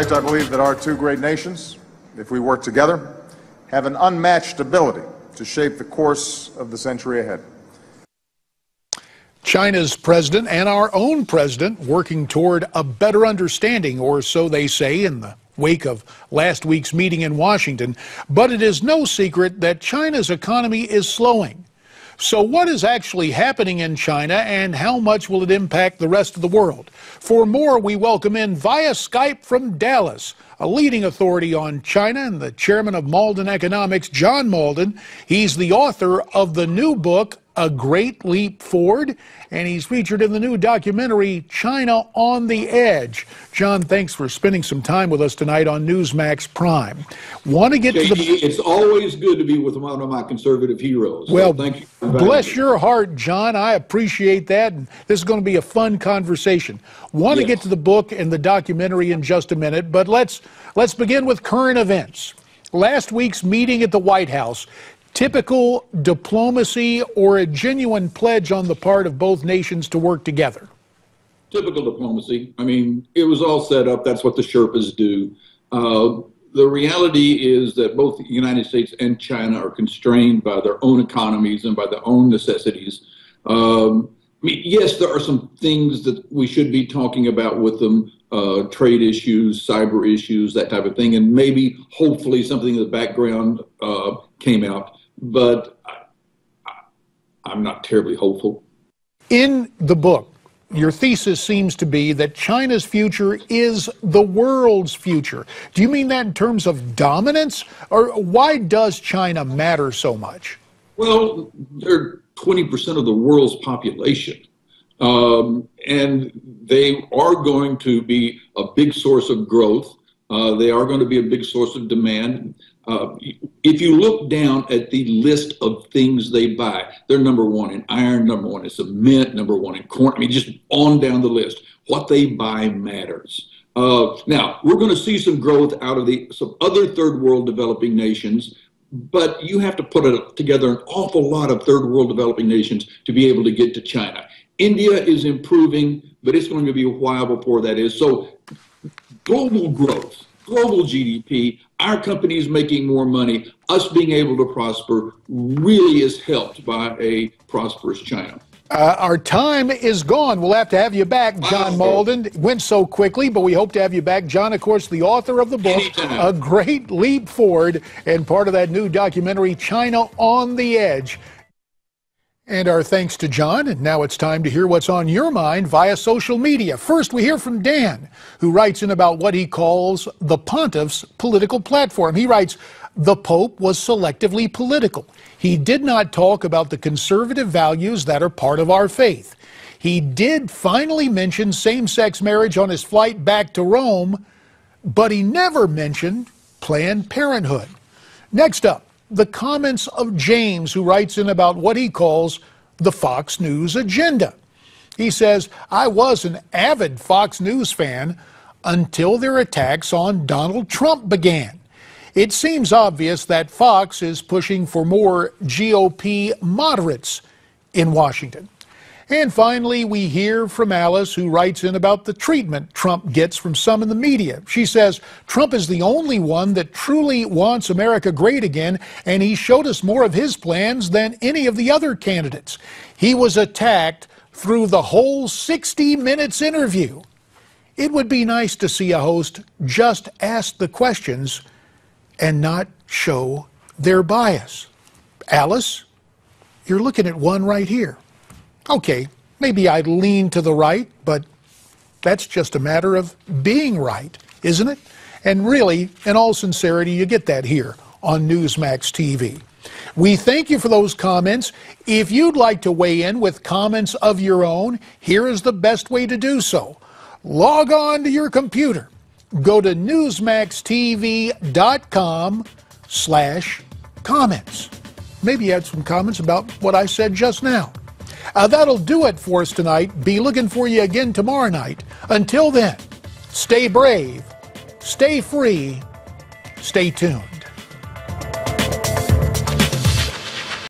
fact, I believe that our two great nations, if we work together, have an unmatched ability to shape the course of the century ahead. China's president and our own president working toward a better understanding, or so they say in the wake of last week's meeting in Washington. But it is no secret that China's economy is slowing. So what is actually happening in China, and how much will it impact the rest of the world? For more, we welcome in via Skype from Dallas, a leading authority on China and the chairman of Mauldin Economics, John Mauldin. He's the author of the new book, A Great Leap Forward, and he's featured in the new documentary, China on the Edge. John, thanks for spending some time with us tonight on Newsmax Prime. Want to get to the... It's always good to be with one of my conservative heroes. Well, so thank you. Bless your heart, John. I appreciate that. And this is going to be a fun conversation. Want to get to the book and the documentary in just a minute, but let's begin with current events. Last week's meeting at the White House. Typical diplomacy or a genuine pledge on the part of both nations to work together? Typical diplomacy. I mean, it was all set up. That's what the Sherpas do. The reality is that both the United States and China are constrained by their own economies and by their own necessities. I mean, yes, there are some things that we should be talking about with them, trade issues, cyber issues, that type of thing, and maybe, hopefully, something in the background came out. But I'm not terribly hopeful. In the book, your thesis seems to be that China's future is the world's future. Do you mean that in terms of dominance? Or why does China matter so much? Well, they're 20% of the world's population. And they are going to be a big source of growth. They are going to be a big source of demand. If you look down at the list of things they buy, they're number one in iron, number one in cement, number one in corn. I mean, just on down the list. What they buy matters. Now, we're going to see some growth out of some other third world developing nations, but you have to put together an awful lot of third world developing nations to be able to get to China. India is improving, but it's going to be a while before that is. So global growth, global GDP, our companies making more money, us being able to prosper really is helped by a prosperous China. Our time is gone. We'll have to have you back, John Mauldin. It went so quickly, but we hope to have you back. John, of course, the author of the book, A Great Leap Forward, and part of that new documentary, China on the Edge. And our thanks to John, and now it's time to hear what's on your mind via social media. First, we hear from Dan, who writes in about what he calls the Pontiff's political platform. He writes, the Pope was selectively political. He did not talk about the conservative values that are part of our faith. He did finally mention same-sex marriage on his flight back to Rome, but he never mentioned Planned Parenthood. Next up, the comments of James, who writes in about what he calls the Fox News agenda. He says, I was an avid Fox News fan until their attacks on Donald Trump began. It seems obvious that Fox is pushing for more GOP moderates in Washington. And finally, we hear from Alice, who writes in about the treatment Trump gets from some in the media. She says, Trump is the only one that truly wants America great again, and he showed us more of his plans than any of the other candidates. He was attacked through the whole 60 minutes interview. It would be nice to see a host just ask the questions and not show their bias. Alice, you're looking at one right here. Okay, maybe I lean to the right, but that's just a matter of being right, isn't it? And really, in all sincerity, you get that here on Newsmax TV. We thank you for those comments. If you'd like to weigh in with comments of your own, here is the best way to do so. Log on to your computer. Go to newsmaxtv.com/comments. Maybe you had some comments about what I said just now. That'll do it for us tonight. Be looking for you again tomorrow night. Until then, stay brave, stay free, stay tuned.